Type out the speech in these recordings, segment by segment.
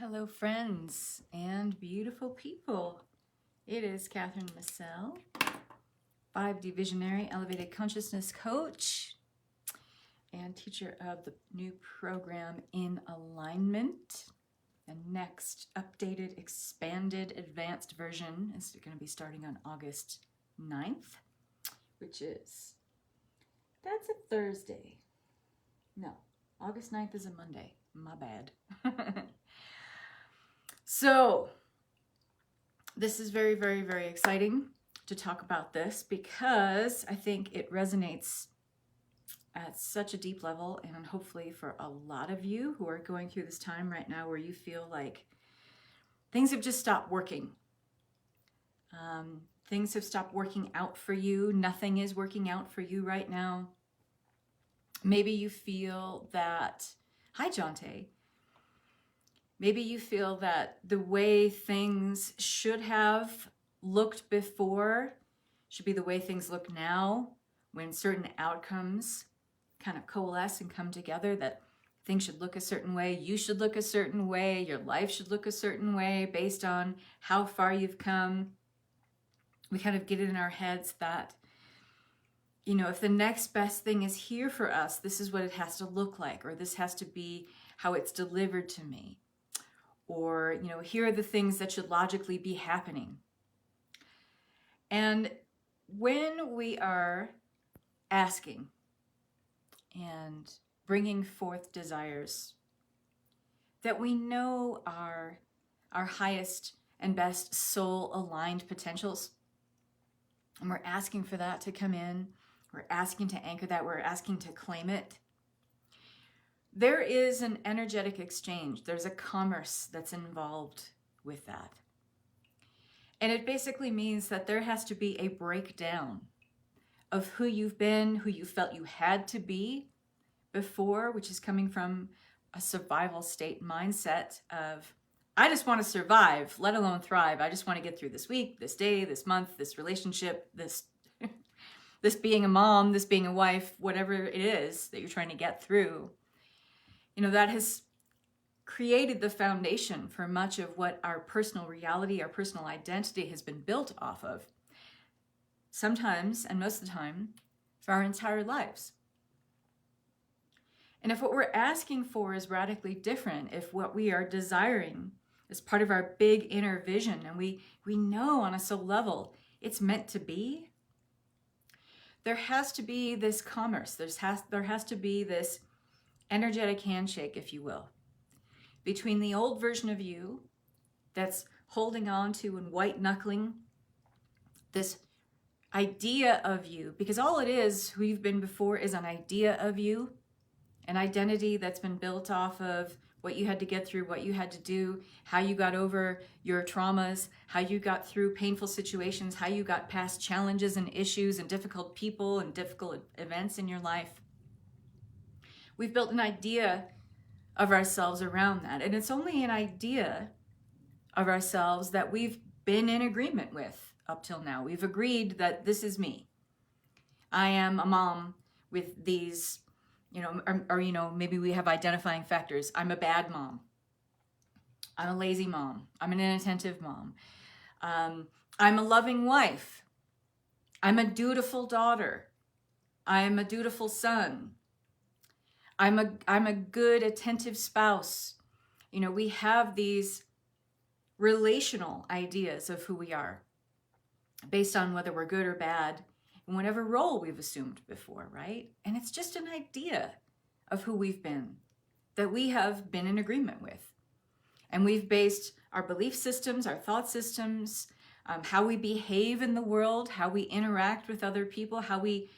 Hello, friends and beautiful people. It is Kathryn Massell, 5D Visionary Elevated Consciousness Coach and teacher of the new program In Alignment. The next updated, expanded, advanced version is going to be starting on August 9th, which is, that's a Thursday. No, August 9th is a Monday. My bad. So, this is very, very, very exciting to talk about this because I think it resonates at such a deep level, and hopefully for a lot of you who are going through this time right now where you feel like things have just stopped working. Things have stopped working out for you. Nothing is working out for you right now. Maybe you feel that, hi Jonte, maybe you feel that the way things should have looked before should be the way things look now, when certain outcomes kind of coalesce and come together, that things should look a certain way, you should look a certain way, your life should look a certain way based on how far you've come. We kind of get it in our heads that, you know, if the next best thing is here for us, this is what it has to look like, or this has to be how it's delivered to me. Or, you know, here are the things that should logically be happening. And when we are asking and bringing forth desires that we know are our highest and best soul-aligned potentials, and we're asking for that to come in, we're asking to anchor that, we're asking to claim it, there is an energetic exchange. There's a commerce that's involved with that. And it basically means that there has to be a breakdown of who you've been, who you felt you had to be before, which is coming from a survival state mindset of, I just want to survive, let alone thrive. I just want to get through this week, this day, this month, this relationship, this this being a mom, this being a wife, whatever it is that you're trying to get through. You know, that has created the foundation for much of what our personal reality, our personal identity has been built off of. Sometimes, and most of the time, for our entire lives. And if what we're asking for is radically different, if what we are desiring is part of our big inner vision, and we know on a soul level it's meant to be, there has to be this commerce. There has to be this energetic handshake, if you will, between the old version of you that's holding on to and white knuckling this idea of you, because all it is, who you've been before, is an idea of you, an identity that's been built off of what you had to get through, what you had to do, how you got over your traumas, how you got through painful situations, how you got past challenges and issues and difficult people and difficult events in your life. We've built an idea of ourselves around that. And it's only an idea of ourselves that we've been in agreement with up till now. We've agreed that this is me. I am a mom with these, you know, or you know, maybe we have identifying factors. I'm a bad mom. I'm a lazy mom. I'm an inattentive mom. I'm a loving wife. I'm a dutiful daughter. I'm a dutiful son. I'm a good, attentive spouse. You know, we have these relational ideas of who we are based on whether we're good or bad in whatever role we've assumed before, right? And it's just an idea of who we've been that we have been in agreement with. And we've based our belief systems, our thought systems, how we behave in the world, how we interact with other people, how we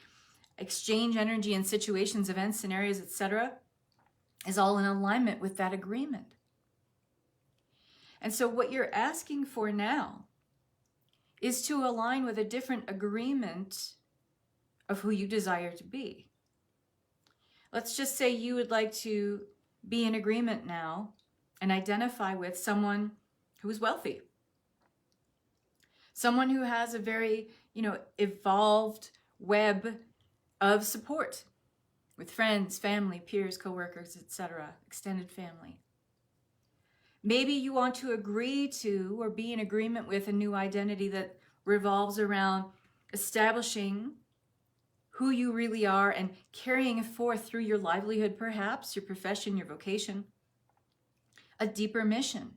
exchange energy in situations, events, scenarios, etc., is all in alignment with that agreement. And so what you're asking for now is to align with a different agreement of who you desire to be. Let's just say you would like to be in agreement now and identify with someone who is wealthy. Someone who has a very, you know, evolved web of support with friends, family, peers, coworkers, etc., extended family. Maybe you want to agree to or be in agreement with a new identity that revolves around establishing who you really are and carrying forth through your livelihood, perhaps, your profession, your vocation, a deeper mission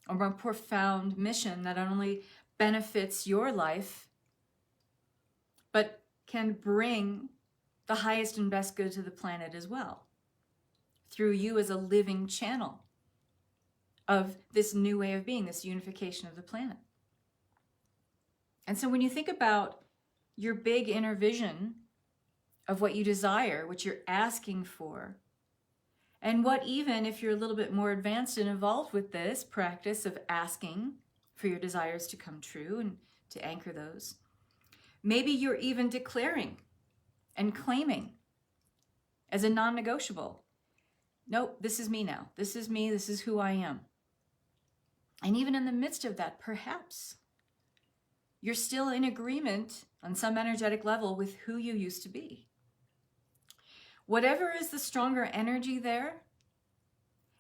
or more profound mission that not only benefits your life, but can bring the highest and best good to the planet as well, through you as a living channel of this new way of being, this unification of the planet. And so when you think about your big inner vision of what you desire, what you're asking for, and what, even if you're a little bit more advanced and involved with this practice of asking for your desires to come true and to anchor those, maybe you're even declaring and claiming as a non-negotiable, nope, this is me now. This is me. This is who I am. And even in the midst of that, perhaps you're still in agreement on some energetic level with who you used to be. Whatever is the stronger energy there,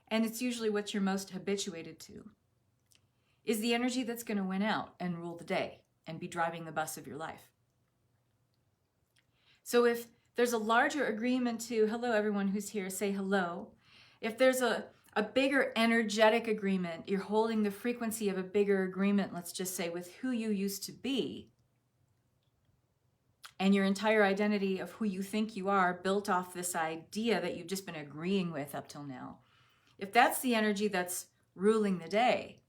and it's usually what you're most habituated to, is the energy that's going to win out and rule the day and be driving the bus of your life. So if there's a larger agreement to, hello everyone who's here, say hello. If there's a bigger energetic agreement, you're holding the frequency of a bigger agreement, let's just say, with who you used to be, and your entire identity of who you think you are built off this idea that you've just been agreeing with up till now. If that's the energy that's ruling the day,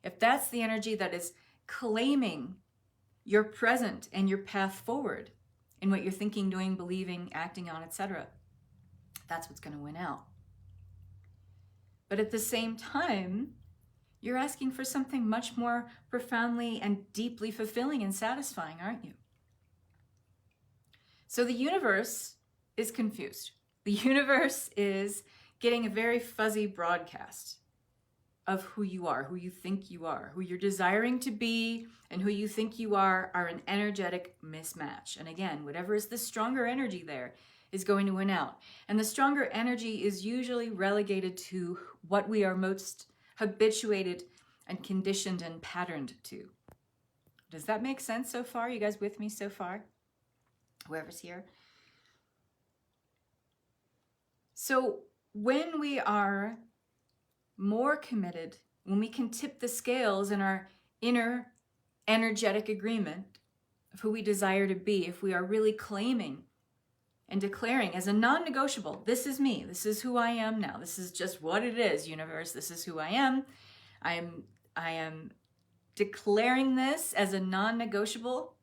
if that's the energy that is claiming your present and your path forward in what you're thinking, doing, believing, acting on, etc., that's what's going to win out. But at the same time, you're asking for something much more profoundly and deeply fulfilling and satisfying, aren't you? So the universe is confused. The universe is getting a very fuzzy broadcast of who you are, who you think you are, who you're desiring to be, and who you think you are an energetic mismatch. And again, whatever is the stronger energy there is going to win out. And the stronger energy is usually relegated to what we are most habituated and conditioned and patterned to. Does that make sense so far? You guys with me so far? Whoever's here. So when we are more committed, when we can tip the scales in our inner energetic agreement of who we desire to be, if we are really claiming and declaring as a non-negotiable, this is me, this is who I am now, this is just what it is, universe, this is who I am. I am declaring this as a non-negotiable.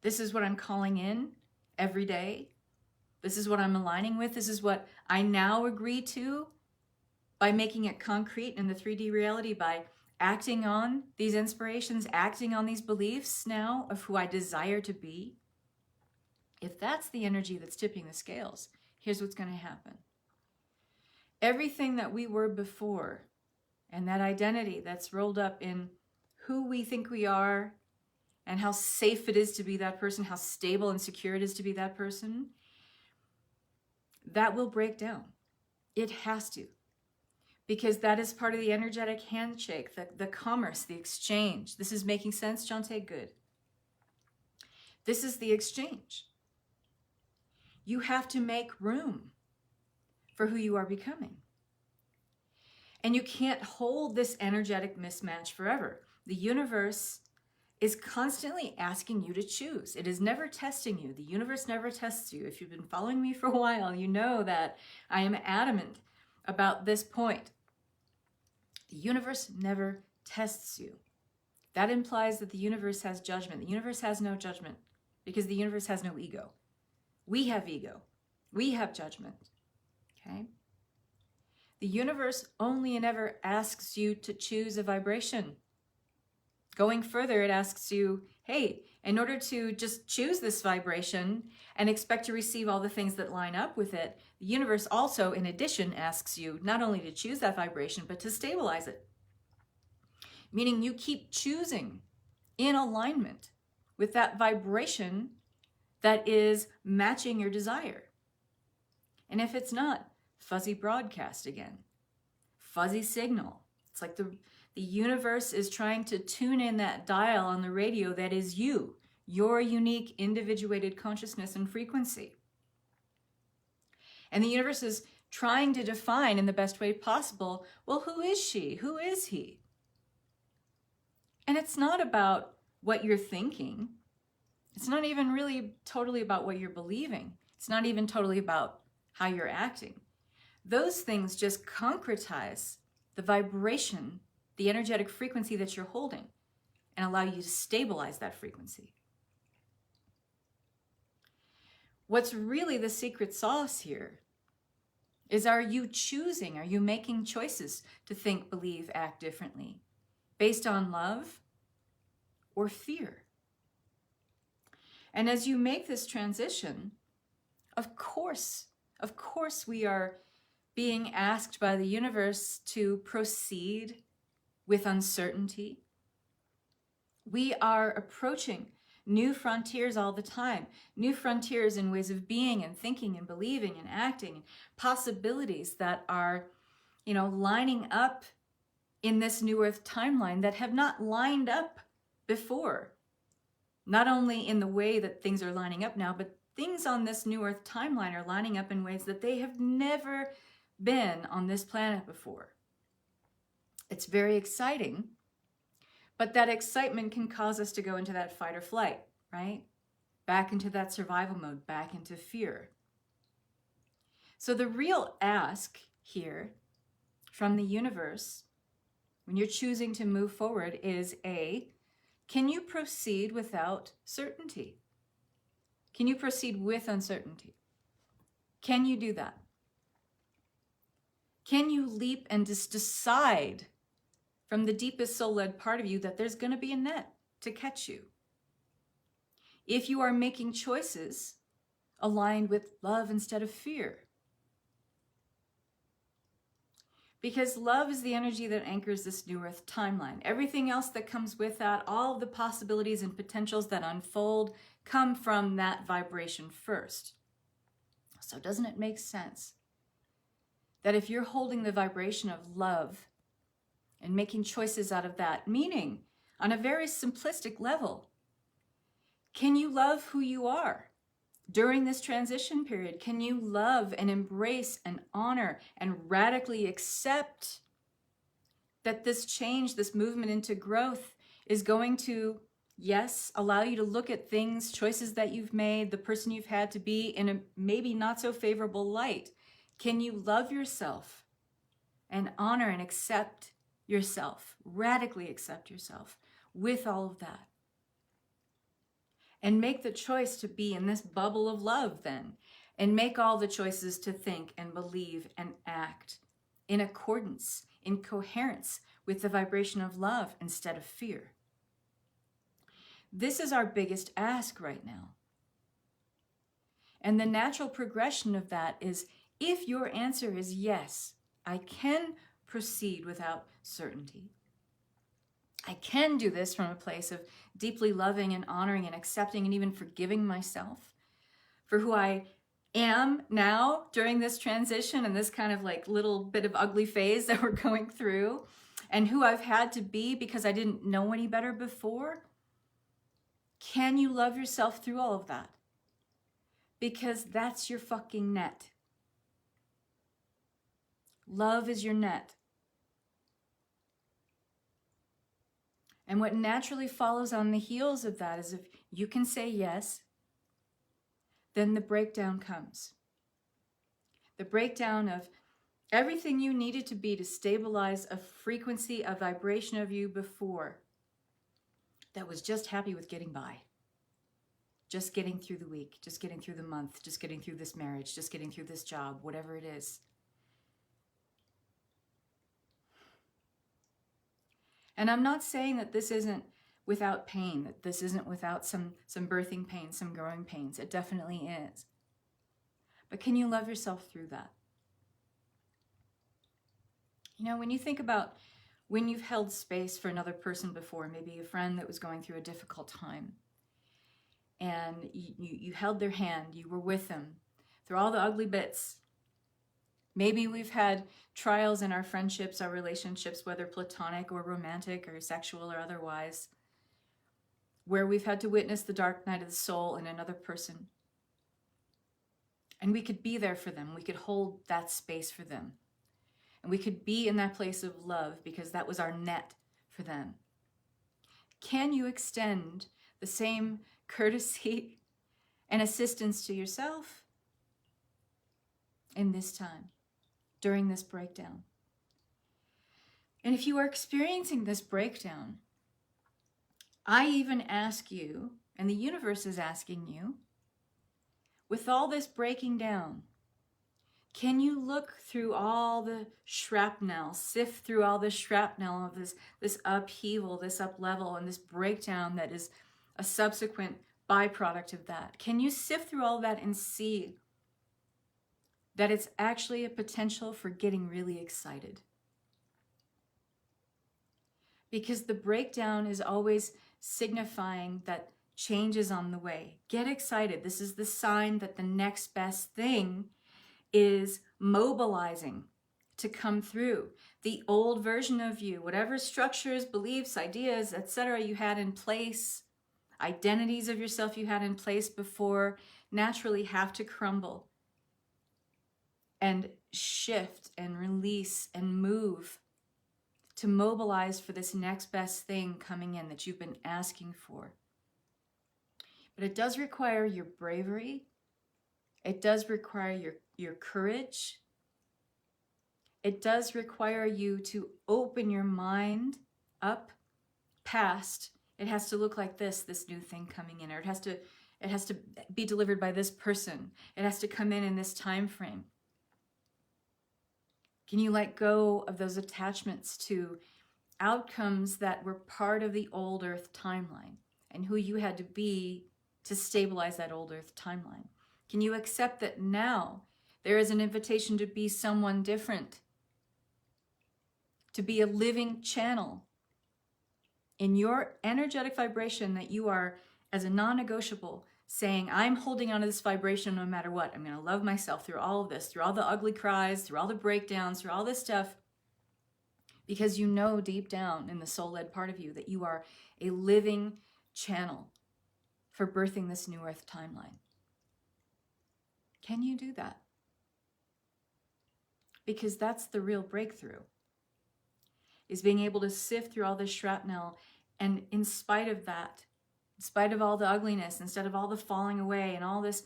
This is what I'm calling in every day. This is what I'm aligning with. This is what I now agree to by making it concrete in the 3D reality, by acting on these inspirations, acting on these beliefs now of who I desire to be. If that's the energy that's tipping the scales, here's what's going to happen. Everything that we were before, and that identity that's rolled up in who we think we are, and how safe it is to be that person, how stable and secure it is to be that person, that will break down. It has to. Because that is part of the energetic handshake, the commerce, the exchange. This is making sense, Jonte? Good. This is the exchange. You have to make room for who you are becoming. And you can't hold this energetic mismatch forever. The universe is constantly asking you to choose. It is never testing you. The universe never tests you. If you've been following me for a while, you know that I am adamant about this point. The universe never tests you. That implies that the universe has judgment. The universe has no judgment because the universe has no ego. We have ego. We have judgment. Okay? The universe only and ever asks you to choose a vibration. Going further, it asks you, hey, in order to just choose this vibration and expect to receive all the things that line up with it, the universe also, in addition, asks you not only to choose that vibration, but to stabilize it. Meaning you keep choosing in alignment with that vibration that is matching your desire. And if it's not, fuzzy broadcast again. fuzzy signal. It's like the universe is trying to tune in that dial on the radio that is you, your unique individuated consciousness and frequency. And the universe is trying to define in the best way possible, well, who is she? Who is he? And it's not about what you're thinking. It's not even really totally about what you're believing. It's not even totally about how you're acting. Those things just concretize the vibration, the energetic frequency that you're holding, and allow you to stabilize that frequency. What's really the secret sauce here is, are you choosing, are you making choices to think, believe, act differently based on love or fear? And as you make this transition, of course we are being asked by the universe to proceed with uncertainty. We are approaching new frontiers all the time, new frontiers in ways of being and thinking and believing and acting, and possibilities that are, lining up in this new earth timeline that have not lined up before. Not only in the way that things are lining up now, but things on this new earth timeline are lining up in ways that they have never been on this planet before. It's very exciting, but that excitement can cause us to go into that fight or flight, right? Back into that survival mode, back into fear. So the real ask here from the universe, when you're choosing to move forward, is can you proceed without certainty? Can you proceed with uncertainty? Can you do that? Can you leap and just decide from the deepest soul-led part of you that there's going to be a net to catch you? If you are making choices aligned with love instead of fear. Because love is the energy that anchors this new earth timeline. Everything else that comes with that, all of the possibilities and potentials that unfold, come from that vibration first. So doesn't it make sense that if you're holding the vibration of love and making choices out of that, meaning on a very simplistic level, can you love who you are? During this transition period, can you love and embrace and honor and radically accept that this change, this movement into growth is going to, yes, allow you to look at things, choices that you've made, the person you've had to be in a maybe not so favorable light? Can you love yourself and honor and accept yourself, radically accept yourself with all of that? And make the choice to be in this bubble of love then. And make all the choices to think and believe and act in accordance, in coherence with the vibration of love instead of fear. This is our biggest ask right now. And the natural progression of that is, if your answer is yes, I can proceed without certainty. I can do this from a place of deeply loving and honoring and accepting and even forgiving myself for who I am now during this transition and this kind of like little bit of ugly phase that we're going through, and who I've had to be because I didn't know any better before. Can you love yourself through all of that? Because that's your fucking net. Love is your net. And what naturally follows on the heels of that is, if you can say yes, then the breakdown comes. The breakdown of everything you needed to be to stabilize a frequency, a vibration of you before that was just happy with getting by. Just getting through the week, just getting through the month, just getting through this marriage, just getting through this job, whatever it is. And I'm not saying that this isn't without pain, that this isn't without some birthing pain, some growing pains. It definitely is. But can you love yourself through that? You know, when you think about when you've held space for another person before, maybe a friend that was going through a difficult time, and you held their hand, you were with them through all the ugly bits. Maybe we've had trials in our friendships, our relationships, whether platonic or romantic or sexual or otherwise, where we've had to witness the dark night of the soul in another person. And we could be there for them. We could hold that space for them. And we could be in that place of love because that was our net for them. Can you extend the same courtesy and assistance to yourself in this time, during this breakdown? And if you are experiencing this breakdown, I even ask you, and the universe is asking you, with all this breaking down, can you look through all the shrapnel, sift through all the shrapnel of this upheaval, this up-level, and this breakdown that is a subsequent byproduct of that? Can you sift through all that and see that it's actually a potential for getting really excited? Because the breakdown is always signifying that change is on the way. Get excited. This is the sign that the next best thing is mobilizing to come through. The old version of you, whatever structures, beliefs, ideas, etc. you had in place, identities of yourself you had in place before, naturally have to crumble and shift and release and move to mobilize for this next best thing coming in that you've been asking for. But it does require your bravery. It does require your courage. It does require you to open your mind up past, it has to look like this new thing coming in, or it has to be delivered by this person. It has to come in this time frame. Can you let go of those attachments to outcomes that were part of the old earth timeline and who you had to be to stabilize that old earth timeline? Can you accept that now there is an invitation to be someone different, to be a living channel in your energetic vibration that you are, as a non-negotiable, saying, I'm holding on to this vibration no matter what. I'm going to love myself through all of this, through all the ugly cries, through all the breakdowns, through all this stuff, because you know deep down in the soul-led part of you that you are a living channel for birthing this new earth timeline. Can you do that? Because that's the real breakthrough, is being able to sift through all this shrapnel, and in spite of that, in spite of all the ugliness, instead of all the falling away and all this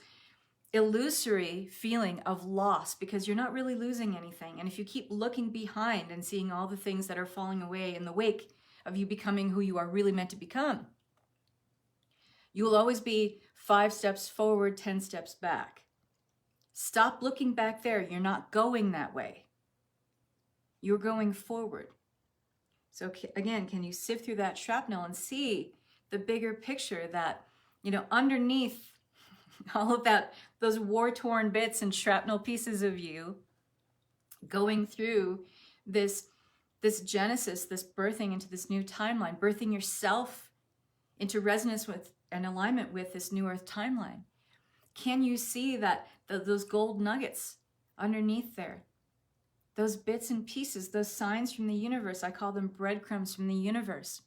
illusory feeling of loss, because you're not really losing anything. And if you keep looking behind and seeing all the things that are falling away in the wake of you becoming who you are really meant to become, you will always be 5 steps forward, 10 steps back. Stop looking back there. You're not going that way. You're going forward. So again, can you sift through that shrapnel and see the bigger picture that, underneath all of that, those war-torn bits and shrapnel pieces of you going through this genesis, this birthing into this new timeline, birthing yourself into resonance with and alignment with this new earth timeline? Can you see that those gold nuggets underneath there, those bits and pieces, those signs from the universe, I call them breadcrumbs from the universe,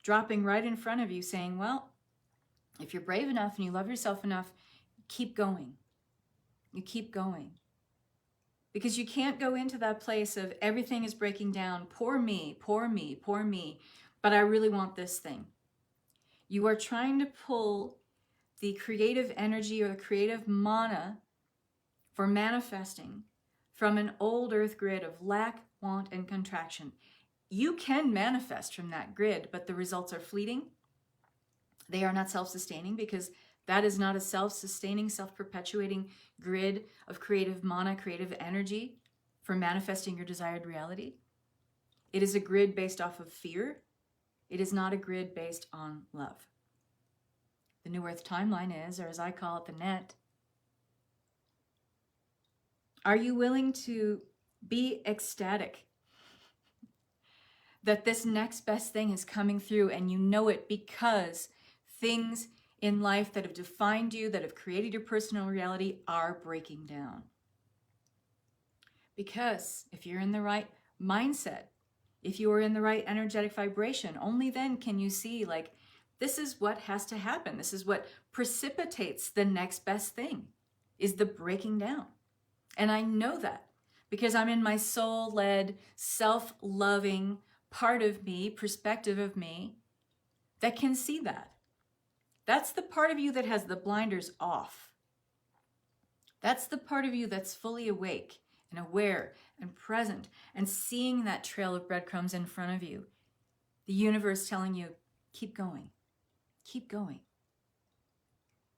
dropping right in front of you saying, well, if you're brave enough and you love yourself enough, keep going. You keep going. Because you can't go into that place of everything is breaking down, poor me, poor me, poor me, but I really want this thing. You are trying to pull the creative energy or the creative mana for manifesting from an old earth grid of lack, want, and contraction. You can manifest from that grid, but the results are fleeting. They are not self-sustaining, because that is not a self-sustaining, self-perpetuating grid of creative mana, creative energy for manifesting your desired reality. It is a grid based off of fear. It is not a grid based on love. The New Earth timeline is, or as I call it, the net. Are you willing to be ecstatic that this next best thing is coming through, and you know it because things in life that have defined you, that have created your personal reality, are breaking down? Because if you're in the right mindset, if you are in the right energetic vibration, only then can you see, like, this is what has to happen. This is what precipitates the next best thing, is the breaking down. And I know that because I'm in my soul-led, self-loving part of me, perspective of me, that can see that. That's the part of you that has the blinders off. That's the part of you that's fully awake and aware and present and seeing that trail of breadcrumbs in front of you. The universe telling you, keep going, keep going.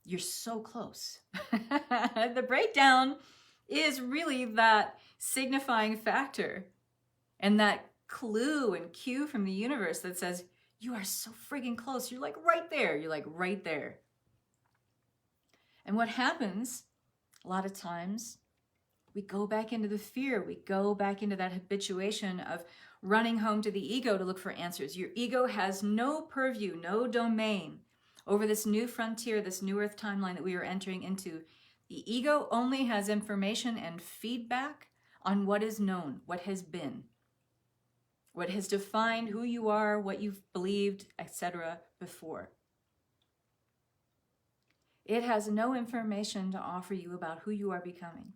You're so close. The breakdown is really that signifying factor and that clue and cue from the universe that says, you are so friggin' close. You're like right there. You're like right there. And what happens a lot of times, we go back into the fear. We go back into that habituation of running home to the ego to look for answers. Your ego has no purview, no domain over this new frontier, this new earth timeline that we are entering into. The ego only has information and feedback on what is known, what has been, what has defined who you are, what you've believed, etc. before. It has no information to offer you about who you are becoming.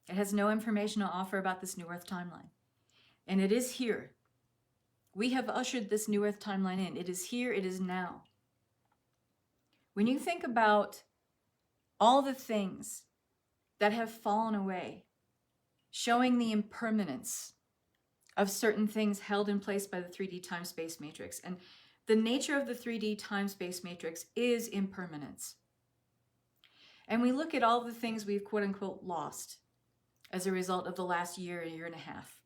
It has no information to offer about this new earth timeline. And it is here. We have ushered this new earth timeline in. It is here, it is now. When you think about all the things that have fallen away, showing the impermanence of certain things held in place by the 3D time-space matrix. And the nature of the 3D time-space matrix is impermanence. And we look at all the things we've quote-unquote lost as a result of the last year and a half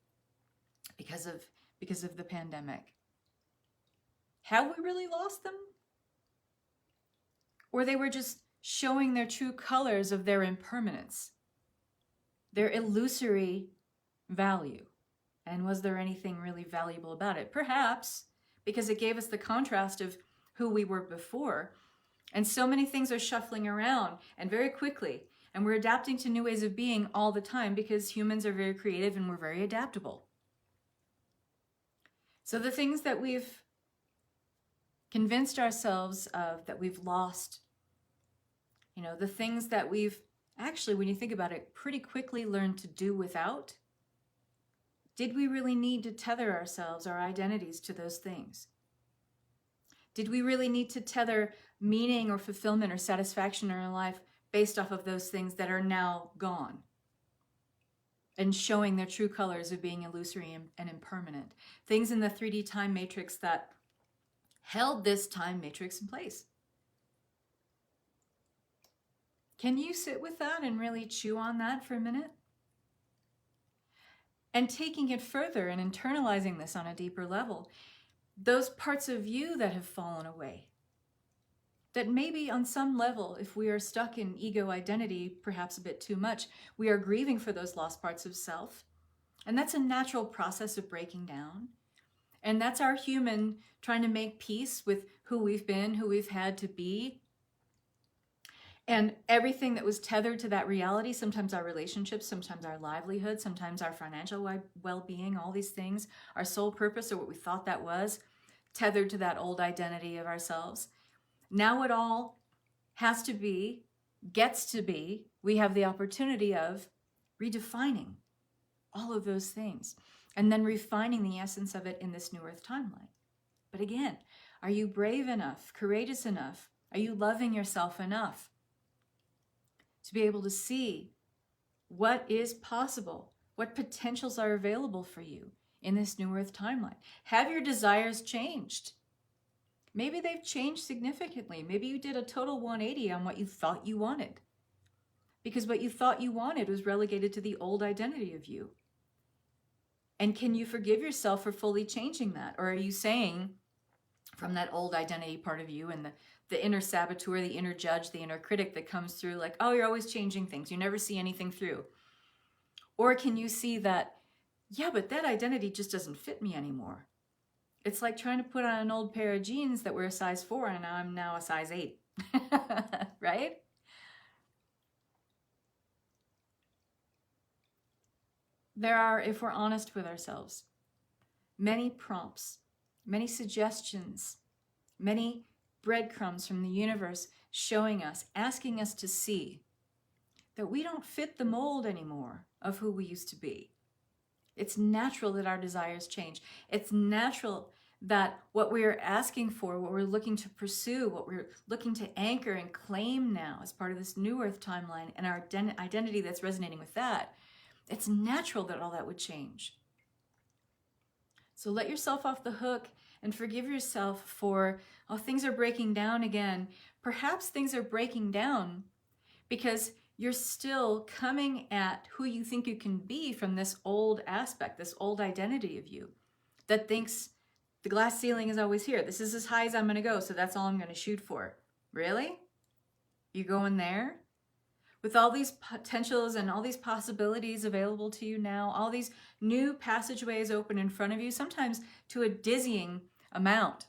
because of the pandemic. Have we really lost them? Or they were just showing their true colors of their impermanence, their illusory value. And was there anything really valuable about it? Perhaps, because it gave us the contrast of who we were before. And so many things are shuffling around and very quickly. And we're adapting to new ways of being all the time because humans are very creative and we're very adaptable. So the things that we've convinced ourselves of, that we've lost, the things that we've actually, when you think about it, pretty quickly learned to do without, did we really need to tether ourselves, our identities, to those things? Did we really need to tether meaning or fulfillment or satisfaction in our life based off of those things that are now gone and showing their true colors of being illusory and impermanent? Things in the 3D time matrix that held this time matrix in place. Can you sit with that and really chew on that for a minute? And taking it further and internalizing this on a deeper level, those parts of you that have fallen away, that maybe on some level, if we are stuck in ego identity, perhaps a bit too much, we are grieving for those lost parts of self. And that's a natural process of breaking down. And that's our human trying to make peace with who we've been, who we've had to be. And everything that was tethered to that reality, sometimes our relationships, sometimes our livelihood, sometimes our financial well-being, all these things, our soul purpose or what we thought that was, tethered to that old identity of ourselves. Now it all has to be, gets to be, we have the opportunity of redefining all of those things and then refining the essence of it in this new earth timeline. But again, are you brave enough, courageous enough? Are you loving yourself enough to be able to see what is possible, what potentials are available for you in this new earth timeline? Have your desires changed? Maybe they've changed significantly. Maybe you did a total 180 on what you thought you wanted, because what you thought you wanted was relegated to the old identity of you. And can you forgive yourself for fully changing that? Or are you saying from that old identity part of you and the inner saboteur, the inner judge, the inner critic that comes through like, oh, you're always changing things. You never see anything through. Or can you see that, yeah, but that identity just doesn't fit me anymore. It's like trying to put on an old pair of jeans that were a size 4 and I'm now a size 8, right? There are, if we're honest with ourselves, many prompts, many suggestions, many breadcrumbs from the universe showing us, asking us to see that we don't fit the mold anymore of who we used to be. It's natural that our desires change. It's natural that what we're asking for, what we're looking to pursue, what we're looking to anchor and claim now as part of this new earth timeline and our identity that's resonating with that, it's natural that all that would change. So let yourself off the hook and forgive yourself for, oh, things are breaking down again. Perhaps things are breaking down because you're still coming at who you think you can be from this old aspect, this old identity of you that thinks the glass ceiling is always here. This is as high as I'm going to go, so that's all I'm going to shoot for. Really? You going there? With all these potentials and all these possibilities available to you now, all these new passageways open in front of you, sometimes to a dizzying amount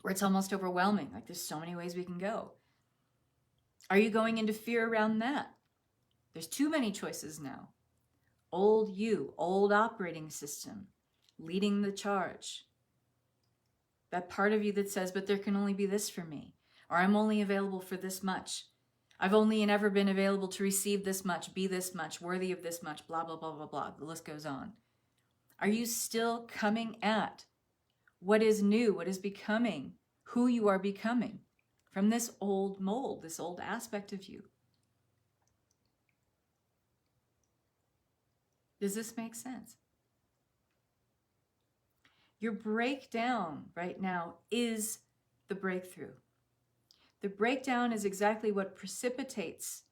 where it's almost overwhelming. Like there's so many ways we can go. Are you going into fear around that? There's too many choices now. Old you, old operating system, leading the charge. That part of you that says, but there can only be this for me, or I'm only available for this much. I've only and ever been available to receive this much, be this much, worthy of this much, blah, blah, blah, blah, blah. The list goes on. Are you still coming at what is new, what is becoming, who you are becoming from this old mold, this old aspect of you? Does this make sense? Your breakdown right now is the breakthrough. The breakdown is exactly what precipitates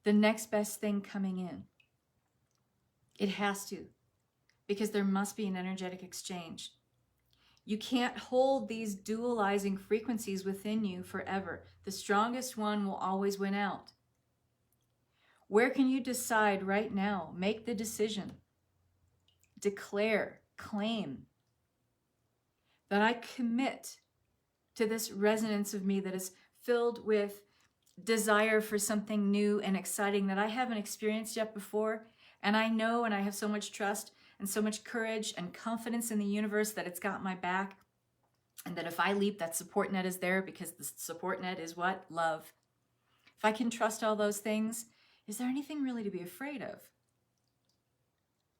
the next best thing coming in. It has to, because there must be an energetic exchange. You can't hold these dualizing frequencies within you forever. The strongest one will always win out. Where can you decide right now? Make the decision. Declare, claim that I commit to this resonance of me that is filled with desire for something new and exciting that I haven't experienced yet before. And I know, and I have so much trust and so much courage and confidence in the universe that it's got my back. And that if I leap, that support net is there, because the support net is what? Love. If I can trust all those things, is there anything really to be afraid of?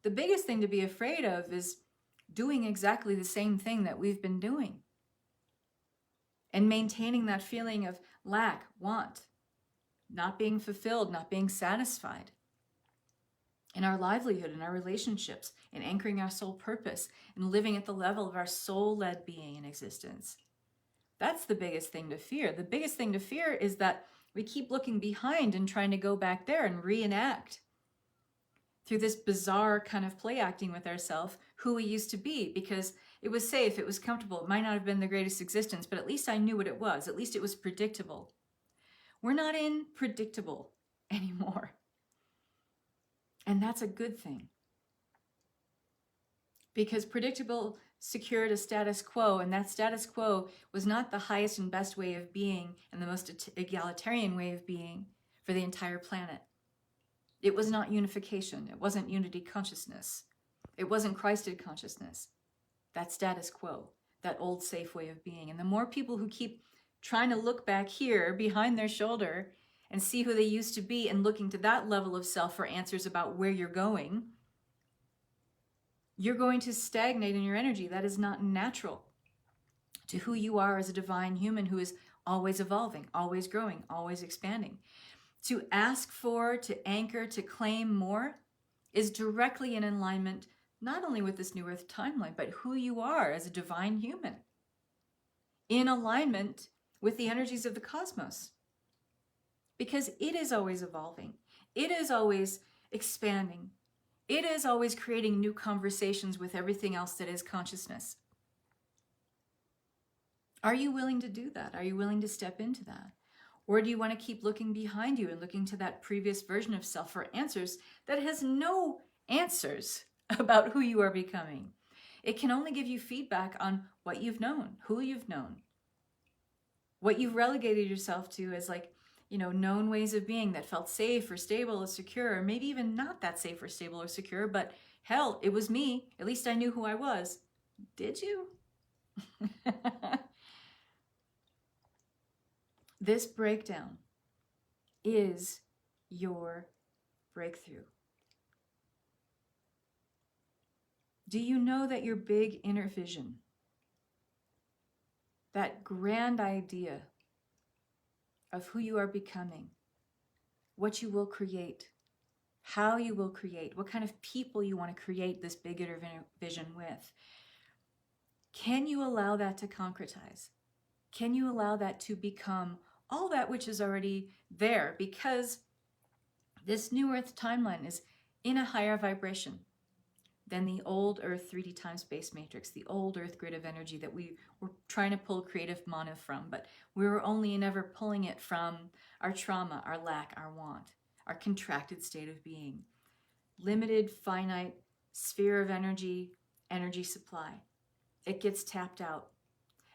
The biggest thing to be afraid of is doing exactly the same thing that we've been doing. And maintaining that feeling of lack, want, not being fulfilled, not being satisfied in our livelihood, in our relationships, in anchoring our soul purpose, and living at the level of our soul-led being in existence. That's the biggest thing to fear. The biggest thing to fear is that we keep looking behind and trying to go back there and reenact through this bizarre kind of play acting with ourselves who we used to be, because it was safe, it was comfortable, it might not have been the greatest existence, but at least I knew what it was. At least it was predictable. We're not in predictable anymore. And that's a good thing. Because predictable secured a status quo, and that status quo was not the highest and best way of being and the most egalitarian way of being for the entire planet. It was not unification. It wasn't unity consciousness. It wasn't Christed consciousness. That status quo, that old safe way of being. And the more people who keep trying to look back here behind their shoulder and see who they used to be and looking to that level of self for answers about where you're going to stagnate in your energy. That is not natural to who you are as a divine human who is always evolving, always growing, always expanding. To ask for, to anchor, to claim more is directly in alignment not only with this new earth timeline, but who you are as a divine human, in alignment with the energies of the cosmos. Because it is always evolving. It is always expanding. It is always creating new conversations with everything else that is consciousness. Are you willing to do that? Are you willing to step into that? Or do you want to keep looking behind you and looking to that previous version of self for answers that has no answers about who you are becoming? It can only give you feedback on what you've known, who you've known, what you've relegated yourself to as like known ways of being that felt safe or stable or secure, or maybe even not that safe or stable or secure, but hell, it was me. At least I knew who I was. Did you? This breakdown is your breakthrough. Do you know that your big inner vision, that grand idea of who you are becoming, what you will create, how you will create, what kind of people you want to create this big inner vision with, can you allow that to concretize? Can you allow that to become all that which is already there? Because this new Earth timeline is in a higher vibration than the old Earth 3D time-space matrix, the old Earth grid of energy that we were trying to pull creative mana from, but we were only and ever pulling it from our trauma, our lack, our want, our contracted state of being. Limited, finite sphere of energy, energy supply. It gets tapped out.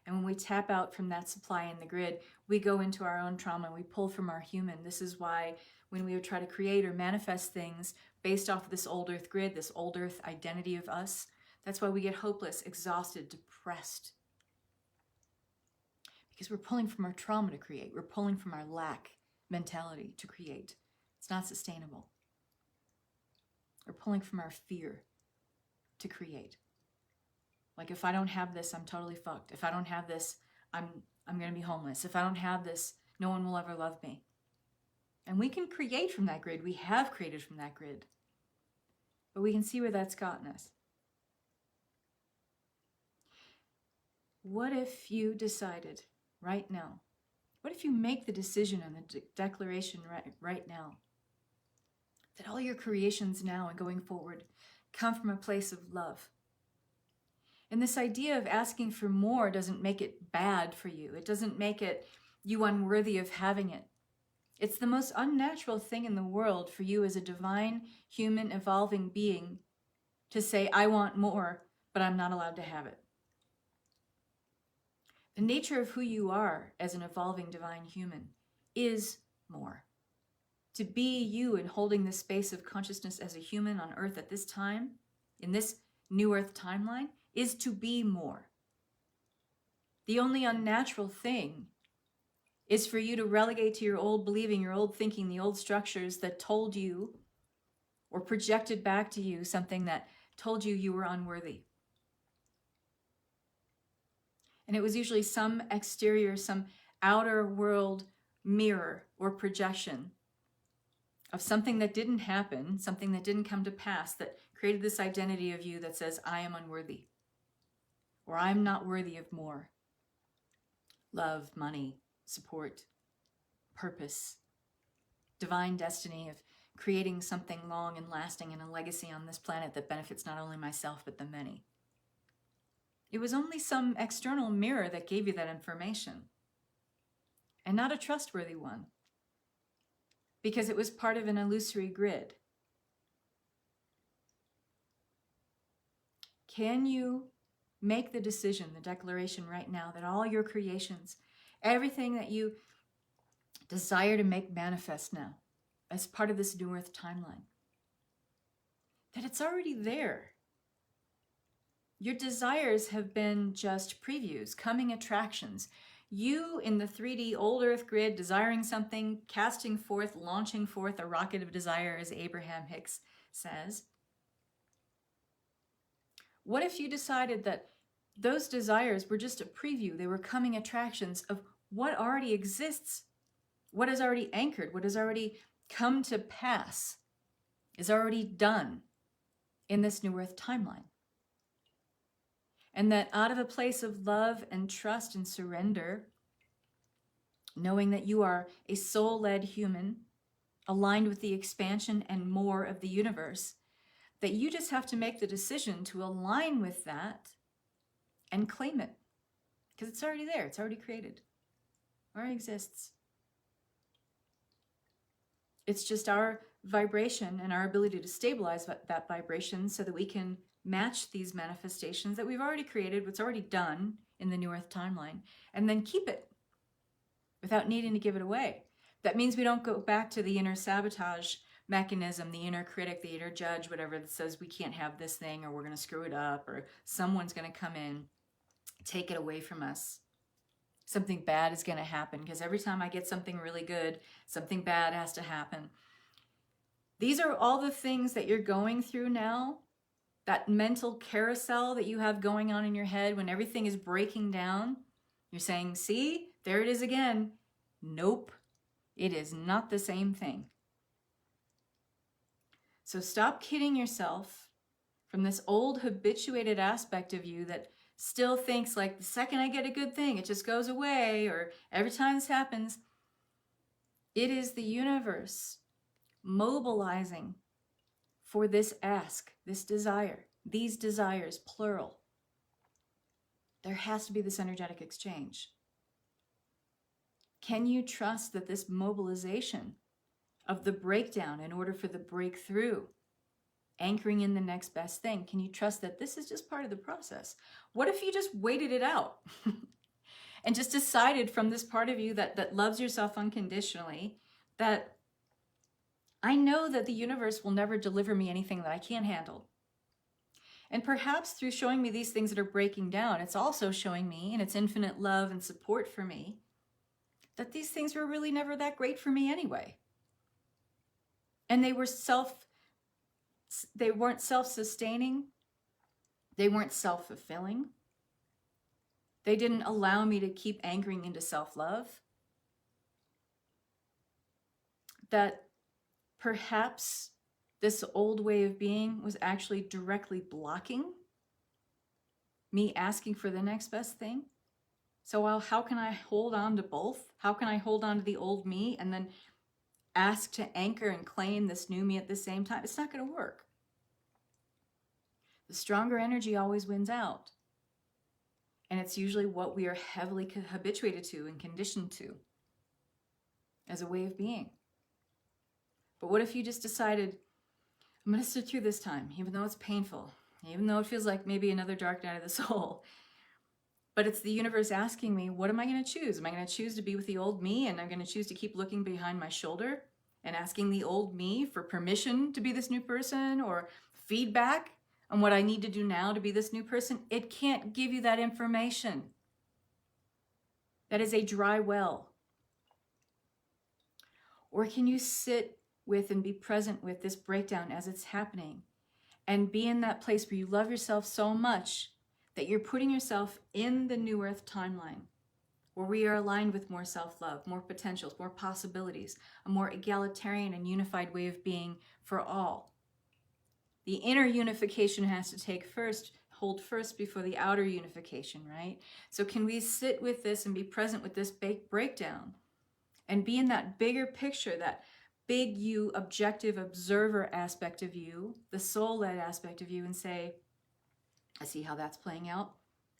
And when we tap out from that supply in the grid, we go into our own trauma. We pull from our human. This is why when we would try to create or manifest things based off of this old Earth grid, this old Earth identity of us, that's why we get hopeless, exhausted, depressed. Because we're pulling from our trauma to create. We're pulling from our lack mentality to create. It's not sustainable. We're pulling from our fear to create. Like, if I don't have this, I'm totally fucked. If I don't have this, I'm going to be homeless. If I don't have this, no one will ever love me. And we can create from that grid. We have created from that grid. But we can see where that's gotten us. What if you decided right now? What if you make the decision and the declaration right now that all your creations now and going forward come from a place of love? And this idea of asking for more doesn't make it bad for you. It doesn't make it you unworthy of having it. It's the most unnatural thing in the world for you as a divine, human, evolving being to say, I want more, but I'm not allowed to have it. The nature of who you are as an evolving divine human is more. To be you and holding this space of consciousness as a human on Earth at this time, in this new Earth timeline, is to be more. The only unnatural thing is for you to relegate to your old believing, your old thinking, the old structures that told you or projected back to you something that told you you were unworthy. And it was usually some exterior, some outer world mirror or projection of something that didn't happen, something that didn't come to pass, that created this identity of you that says, I am unworthy. Or I'm not worthy of more. Love, money, support, purpose, divine destiny of creating something long and lasting and a legacy on this planet that benefits not only myself but the many. It was only some external mirror that gave you that information, and not a trustworthy one, because it was part of an illusory grid. Can you make the decision, the declaration right now that all your creations, everything that you desire to make manifest now as part of this new Earth timeline, that it's already there? Your desires have been just previews, coming attractions. You in the 3D old Earth grid desiring something, casting forth, launching forth a rocket of desire, as Abraham Hicks says. What if you decided that those desires were just a preview? They were coming attractions of what already exists, what is already anchored, what has already come to pass, is already done in this new Earth timeline. And that out of a place of love and trust and surrender, knowing that you are a soul-led human, aligned with the expansion and more of the universe, that you just have to make the decision to align with that and claim it. Because it's already there, it's already created, already exists. It's just our vibration and our ability to stabilize that vibration so that we can match these manifestations that we've already created, what's already done in the new Earth timeline, and then keep it without needing to give it away. That means we don't go back to the inner sabotage mechanism, the inner critic, the inner judge, whatever, that says we can't have this thing, or we're going to screw it up, or someone's going to come in, take it away from us. Something bad is going to happen, because every time I get something really good, something bad has to happen. These are all the things that you're going through now, that mental carousel that you have going on in your head when everything is breaking down. You're saying, see, there it is again. Nope, it is not the same thing. So stop kidding yourself from this old habituated aspect of you that still thinks like the second I get a good thing, it just goes away, or every time this happens. It is the universe mobilizing for this ask, this desire, these desires, plural. There has to be this energetic exchange. Can you trust that this mobilization of the breakdown in order for the breakthrough, anchoring in the next best thing, can you trust that this is just part of the process? What if you just waited it out and just decided from this part of you that loves yourself unconditionally, that I know that the universe will never deliver me anything that I can't handle. And perhaps through showing me these things that are breaking down, it's also showing me, in its infinite love and support for me, that these things were really never that great for me anyway. And they weren't self-sustaining. They weren't self-fulfilling. They didn't allow me to keep anchoring into self-love. That perhaps this old way of being was actually directly blocking me asking for the next best thing. So how can I hold on to both? How can I hold on to the old me and then ask to anchor and claim this new me at the same time? It's not going to work. The stronger energy always wins out. And it's usually what we are heavily habituated to and conditioned to as a way of being. But what if you just decided, I'm going to sit through this time, even though it's painful, even though it feels like maybe another dark night of the soul. But it's the universe asking me, what am I going to choose? Am I going to choose to be with the old me, and I'm going to choose to keep looking behind my shoulder and asking the old me for permission to be this new person, or feedback on what I need to do now to be this new person? It can't give you that information. That is a dry well. Or can you sit with and be present with this breakdown as it's happening, and be in that place where you love yourself so much that you're putting yourself in the new earth timeline, where we are aligned with more self-love, more potentials, more possibilities, a more egalitarian and unified way of being for all. The inner unification has to hold first before the outer unification, right? So can we sit with this and be present with this breakdown and be in that bigger picture, that big you, objective observer aspect of you, the soul-led aspect of you, and say, I see how that's playing out.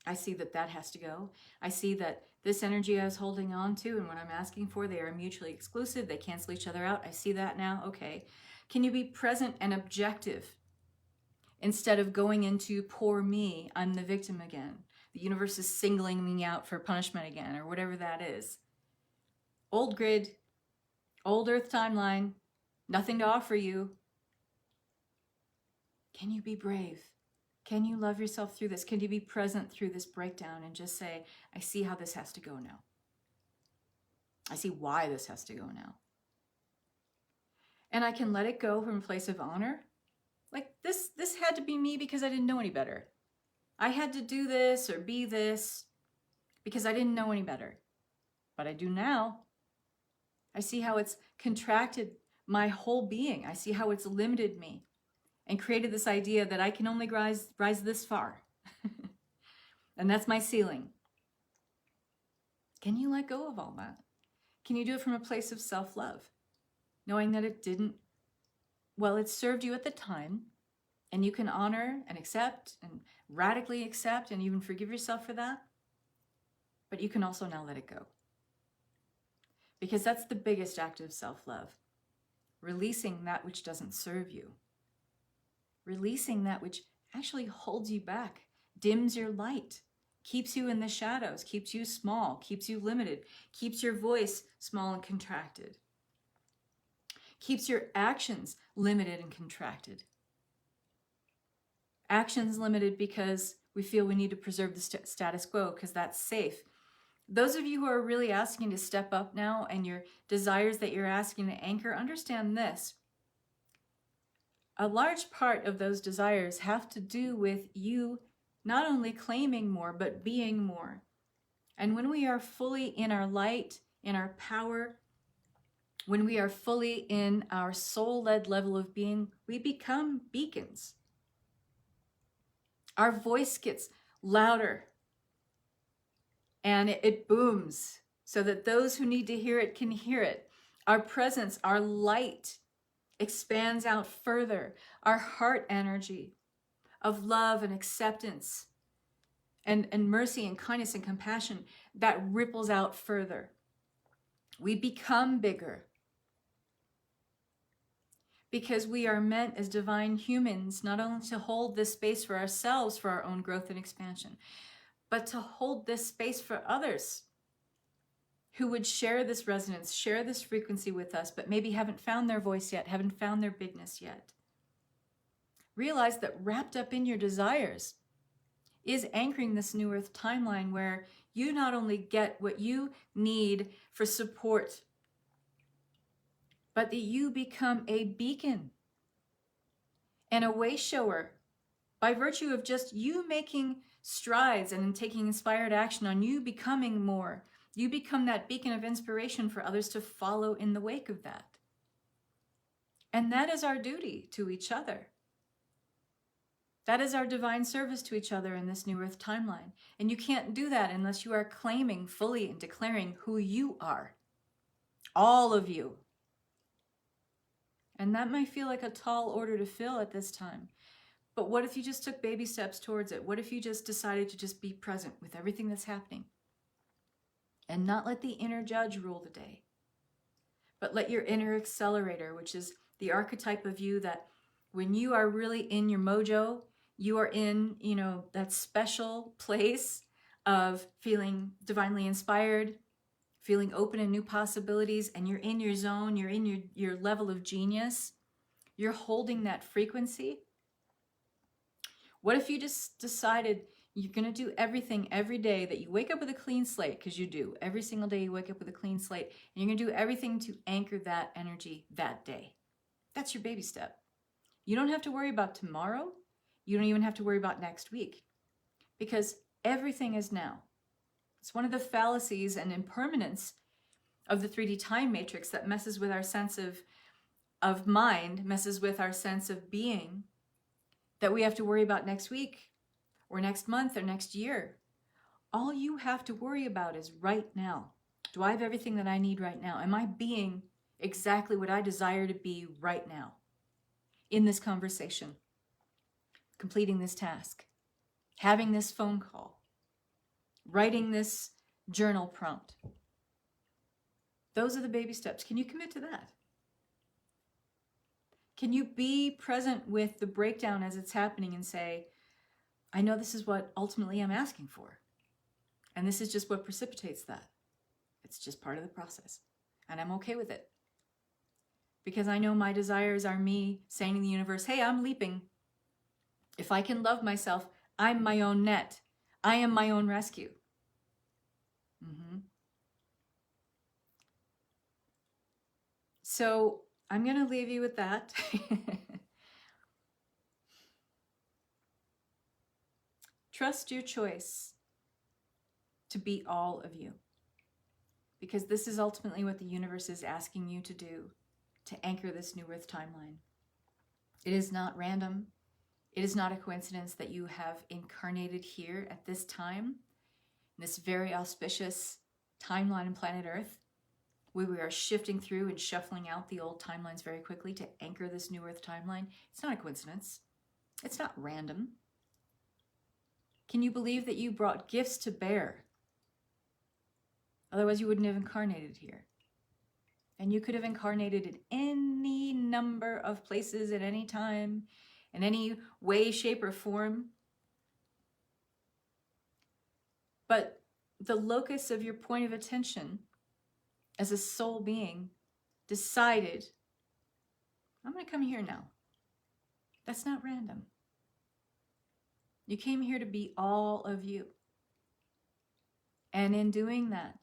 I see that that has to go. I see that this energy I was holding on to and what I'm asking for, they are mutually exclusive. They cancel each other out. I see that now. Okay. Can you be present and objective instead of going into poor me, I'm the victim again. The universe is singling me out for punishment again, or whatever that is. Old grid, old earth timeline, nothing to offer you. Can you be brave? Can you love yourself through this? Can you be present through this breakdown and just say, I see how this has to go now. I see why this has to go now. And I can let it go from a place of honor. Like this had to be me because I didn't know any better. I had to do this or be this because I didn't know any better. But I do now. I see how it's contracted my whole being. I see how it's limited me and created this idea that I can only rise this far. And that's my ceiling. Can you let go of all that? Can you do it from a place of self-love? Knowing that it served you at the time, and you can honor and accept and radically accept and even forgive yourself for that. But you can also now let it go. Because that's the biggest act of self-love. Releasing that which doesn't serve you. Releasing that which actually holds you back, dims your light, keeps you in the shadows, keeps you small, keeps you limited, keeps your voice small and contracted. keeps your actions limited and contracted. Actions limited because we feel we need to preserve the status quo because that's safe. Those of you who are really asking to step up now and your desires that you're asking to anchor, understand this. A large part of those desires have to do with you not only claiming more, but being more. And when we are fully in our light, in our power, when we are fully in our soul-led level of being, we become beacons. Our voice gets louder and it booms so that those who need to hear it can hear it. Our presence, our light expands out further. Our heart energy of love and acceptance and mercy and kindness and compassion, that ripples out further. We become bigger because we are meant as divine humans not only to hold this space for ourselves for our own growth and expansion, but to hold this space for others who would share this resonance, share this frequency with us, but maybe haven't found their voice yet, haven't found their bigness yet. Realize that wrapped up in your desires is anchoring this new earth timeline where you not only get what you need for support, but that you become a beacon and a way shower by virtue of just you making strides and taking inspired action on you becoming more. You become that beacon of inspiration for others to follow in the wake of that. And that is our duty to each other. That is our divine service to each other in this new earth timeline. And you can't do that unless you are claiming fully and declaring who you are. All of you. And that might feel like a tall order to fill at this time. But what if you just took baby steps towards it? What if you just decided to just be present with everything that's happening? And not let the inner judge rule the day. But let your inner accelerator, which is the archetype of you that when you are really in your mojo, you are in, that special place of feeling divinely inspired, feeling open to new possibilities, and you're in your zone, you're in your level of genius, you're holding that frequency. What if you just decided you're going to do everything every day that you wake up with a clean slate, because you do. Every single day you wake up with a clean slate, and you're going to do everything to anchor that energy that day. That's your baby step. You don't have to worry about tomorrow. You don't even have to worry about next week, because everything is now. It's one of the fallacies and impermanence of the 3D time matrix that messes with our sense of mind, messes with our sense of being, that we have to worry about next week or next month or next year. All you have to worry about is right now. Do I have everything that I need right now? Am I being exactly what I desire to be right now? In this conversation, completing this task, having this phone call, writing this journal prompt. Those are the baby steps. Can you commit to that? Can you be present with the breakdown as it's happening and say, I know this is what ultimately I'm asking for. And this is just what precipitates that. It's just part of the process. And I'm okay with it. Because I know my desires are me saying to the universe, hey, I'm leaping. If I can love myself, I'm my own net. I am my own rescue. So I'm going to leave you with that. Trust your choice to be all of you. Because this is ultimately what the universe is asking you to do, to anchor this new earth timeline. It is not random. It is not a coincidence that you have incarnated here at this time, in this very auspicious timeline on planet Earth, where we are shifting through and shuffling out the old timelines very quickly to anchor this new earth timeline. It's not a coincidence. It's not random. Can you believe that you brought gifts to bear? Otherwise you wouldn't have incarnated here. And you could have incarnated in any number of places at any time, in any way, shape, or form. But the locus of your point of attention as a soul being decided I'm going to come here now. That's not random. You came here to be all of you. And in doing that,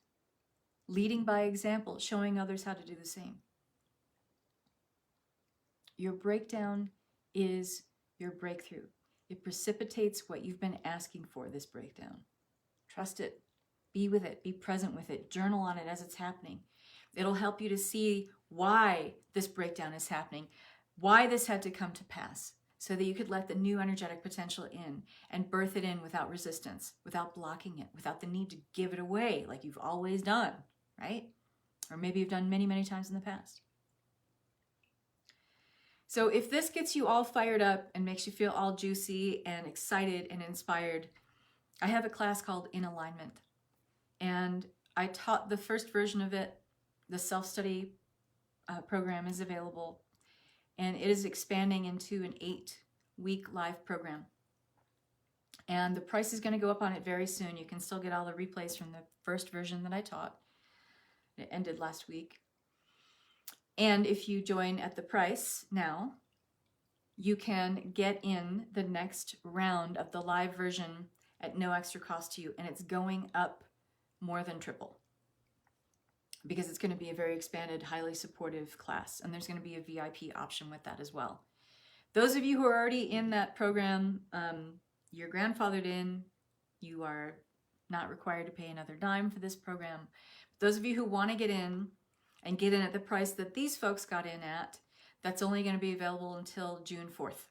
leading by example, showing others how to do the same. Your breakdown is your breakthrough. It precipitates what you've been asking for, this breakdown. Trust it. Be with it. Be present with it. Journal on it as it's happening. It'll help you to see why this breakdown is happening, why this had to come to pass, so that you could let the new energetic potential in and birth it in without resistance, without blocking it, without the need to give it away like you've always done, right? Or maybe you've done many, many times in the past. So if this gets you all fired up and makes you feel all juicy and excited and inspired, I have a class called In Alignment. And I taught the first version of it. The self-study program is available. And it is expanding into an 8-week live program. And the price is going to go up on it very soon. You can still get all the replays from the first version that I taught. It ended last week. And if you join at the price now, you can get in the next round of the live version at no extra cost to you. And it's going up more than triple, because it's going to be a very expanded, highly supportive class. And there's going to be a VIP option with that as well. Those of you who are already in that program, you're grandfathered in. You are not required to pay another dime for this program. Those of you who want to get in and get in at the price that these folks got in at, that's only going to be available until June 4th.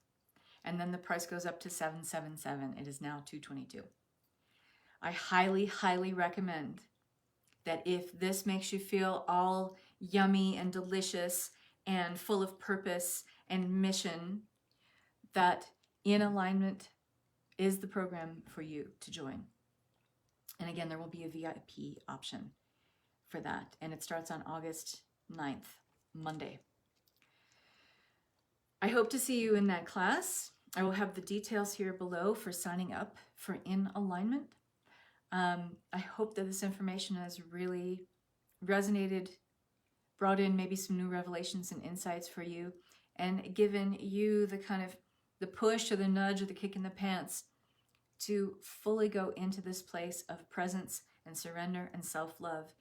And then the price goes up to $777. It is now $222. I highly, highly recommend that if this makes you feel all yummy and delicious and full of purpose and mission, that In Alignment is the program for you to join. And again, there will be a VIP option for that. And it starts on August 9th, Monday. I hope to see you in that class. I will have the details here below for signing up for In Alignment. I hope that this information has really resonated, brought in maybe some new revelations and insights for you, and given you the kind of the push or the nudge or the kick in the pants to fully go into this place of presence and surrender and self-love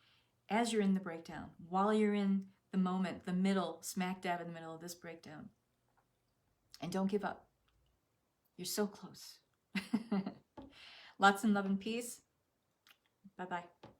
as you're in the breakdown, while you're in the moment, the middle, smack dab in the middle of this breakdown. And don't give up. You're so close. Lots of love and peace. Bye-bye.